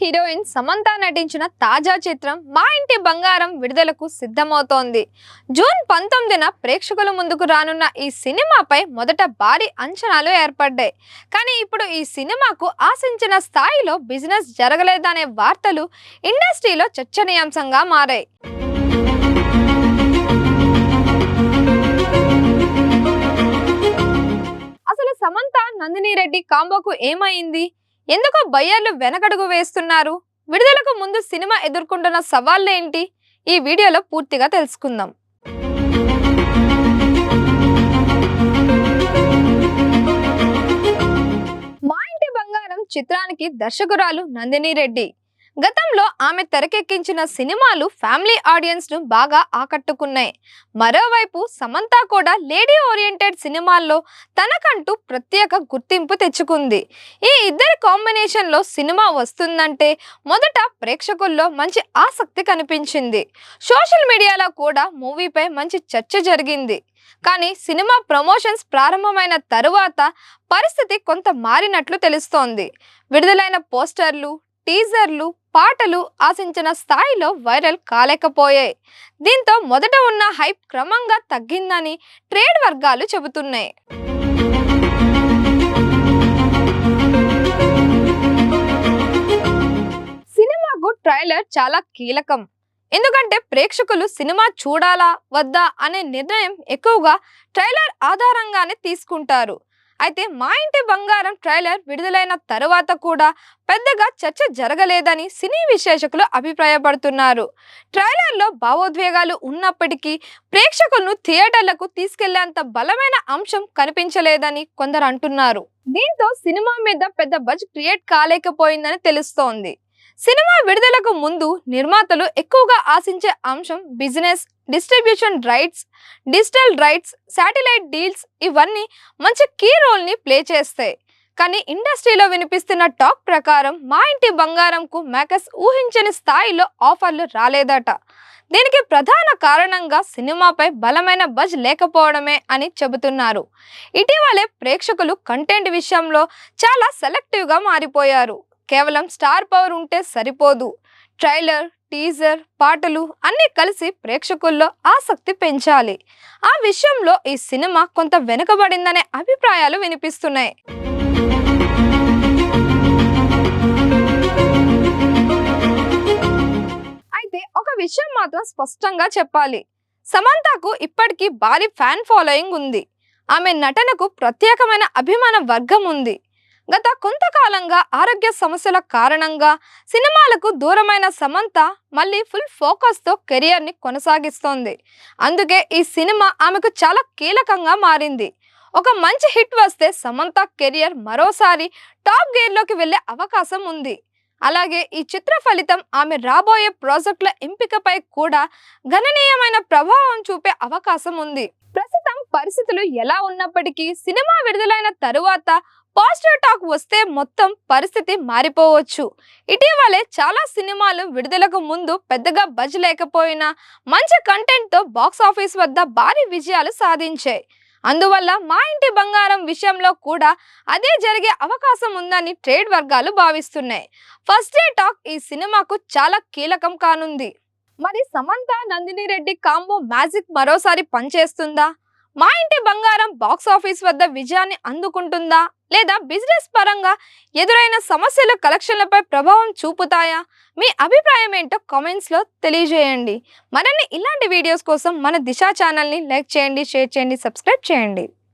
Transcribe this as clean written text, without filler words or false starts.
Heroine Samantha నటించిన తాజా చిత్రం మా ఇంటి బంగారం విడుదలకు సిద్ధమవుతోంది. జూన్ 19న ప్రేక్షకుల ముందుకు రానున్న ఈ సినిమాపై మొదట భారీ అంచనాలు ఏర్పడ్డాయి. కానీ ఇప్పుడు ఈ సినిమాకు ఆశించిన స్థాయిలో బిజినెస్ జరగలేదనే వార్తలు ఇండస్ట్రీలో చర్చనీయాంశంగా మారాయి. అసలు సమంత నందిని రెడ్డి కాంబోకు ఏమైంది? ఎందుకు బయ్యర్లు వెనకడుగు వేస్తున్నారు? విడుదలకు ముందు సినిమా ఎదుర్కొంటున్న సవాళ్లేంటి? ఈ వీడియోలో పూర్తిగా తెలుసుకుందాం. మా ఇంటి బంగారం చిత్రానికి దర్శకురాలు నందిని రెడ్డి. గతంలో ఆమె తెరకెక్కించిన సినిమాలు ఫ్యామిలీ ఆడియన్స్ ను బాగా ఆకట్టుకున్నాయి. మరోవైపు సమంత కూడా లేడీ ఓరియంటెడ్ సినిమాల్లో తనకంటూ ప్రత్యేక గుర్తింపు తెచ్చుకుంది. ఈ ఇద్దరి కాంబినేషన్ లో సినిమా వస్తుందంటే మొదట ప్రేక్షకుల్లో మంచి ఆసక్తి కనిపించింది. సోషల్ మీడియాలో కూడా మూవీపై మంచి చర్చ జరిగింది. కానీ సినిమా ప్రమోషన్స్ ప్రారంభమైన తరువాత పరిస్థితి కొంత మారినట్లు తెలుస్తోంది. విడుదలైన పోస్టర్లు, టీజర్లు, పాటలు ఆశించిన స్థాయిలో వైరల్ కాలేకపోయాయి. దీంతో మొదట ఉన్న హైప్ క్రమంగా తగ్గిందని ట్రేడ్ వర్గాలు చెబుతున్నాయి. సినిమాకు ట్రైలర్ చాలా కీలకం. ఎందుకంటే ప్రేక్షకులు సినిమా చూడాలా వద్దా అనే నిర్ణయం ఎక్కువగా ట్రైలర్ ఆధారంగానే తీసుకుంటారు. అయితే మా ఇంటి బంగారం ట్రైలర్ విడుదలైన తరువాత కూడా పెద్దగా చర్చ జరగలేదని సినీ విశ్లేషకులు అభిప్రాయపడుతున్నారు. ట్రైలర్లో భావోద్వేగాలు ఉన్నప్పటికీ ప్రేక్షకులను థియేటర్లకు తీసుకెళ్లేంత బలమైన అంశం కనిపించలేదని కొందరు అంటున్నారు. దీంతో సినిమా మీద పెద్ద బజ్ క్రియేట్ కాలేకపోయిందని తెలుస్తోంది. సినిమా విడుదలకు ముందు నిర్మాతలు ఎక్కువగా ఆశించే అంశం business, distribution rights, digital rights, satellite deals ఇవన్నీ మంచి కీ రోల్ ని ప్లే చేస్తాయి. కానీ ఇండస్ట్రీలో వినిపిస్తున్న టాక్ ప్రకారం మా ఇంటి బంగారంకు మేకర్స్ ఊహించని స్థాయిలో ఆఫర్లు రాలేదట. దీనికి ప్రధాన కారణంగా సినిమాపై బలమైన బజ్ లేకపోవడమే అని చెబుతున్నారు. ఇటీవలే ప్రేక్షకులు కంటెంట్ విషయంలో చాలా సెలెక్టివ్గా మారిపోయారు. కేవలం స్టార్ పవర్ ఉంటే సరిపోదు. ట్రైలర్, టీజర్, పాటలు అన్నీ కలిసి ప్రేక్షకుల్లో ఆసక్తి పెంచాలి. ఆ విషయంలో ఈ సినిమా కొంత వెనుకబడిందనే అభిప్రాయాలు వినిపిస్తున్నాయి. అయితే ఒక విషయం మాత్రం స్పష్టంగా చెప్పాలి. సమంతకు ఇప్పటికీ భారీ ఫ్యాన్ ఫాలోయింగ్ ఉంది. ఆమె నటనకు ప్రత్యేకమైన అభిమాన వర్గం ఉంది. గత కొంతకాలంగా ఆరోగ్య సమస్యల కారణంగా సినిమాలకు దూరమైన సమంత మళ్ళీ ఫుల్ ఫోకస్తో కెరియర్ని కొనసాగిస్తోంది. అందుకే ఈ సినిమా ఆమెకు చాలా కీలకంగా మారింది. ఒక మంచి హిట్ వస్తే సమంత కెరియర్ మరోసారి టాప్ గేర్లోకి వెళ్ళే అవకాశం ఉంది. అలాగే ఈ చిత్ర ఫలితం ఆమె రాబోయే ప్రాజెక్టుల ఎంపికపై కూడా గణనీయమైన ప్రభావం చూపే అవకాశం ఉంది. ప్రస్తుతం పరిస్థితులు ఎలా ఉన్నప్పటికీ సినిమా విడుదలైన తరువాత పాజిటివ్ టాక్ వస్తే మొత్తం పరిస్థితి మారిపోవచ్చు. ఇటీవలే చాలా సినిమాలు విడుదలకు ముందు పెద్దగా బజ్ లేకపోయినా మంచి కంటెంట్తో బాక్స్ ఆఫీస్ వద్ద భారీ విజయాలు సాధించాయి. అందువల్ల మా ఇంటి బంగారం విషయంలో కూడా అదే జరిగే అవకాశం ఉందని ట్రేడ్ వర్గాలు భావిస్తున్నాయి. ఫస్ట్ డే టాక్ ఈ సినిమాకు చాలా కీలకం కానుంది. మరి సమంత నందిని రెడ్డి కాంబో మ్యాజిక్ మరోసారి పనిచేస్తుందా? మా ఇంటి బంగారం బాక్స్ ఆఫీస్ వద్ద విజయాన్ని అందుకుంటుందా, లేదా బిజినెస్ పరంగా ఎదురైన సమస్యల కలెక్షన్లపై ప్రభావం చూపుతాయా? మీ అభిప్రాయం ఏంటో కామెంట్స్లో తెలియజేయండి. మరిన్ని ఇలాంటి వీడియోస్ కోసం మన దిశ ఛానల్ని లైక్ చేయండి, షేర్ చేయండి, సబ్స్క్రైబ్ చేయండి.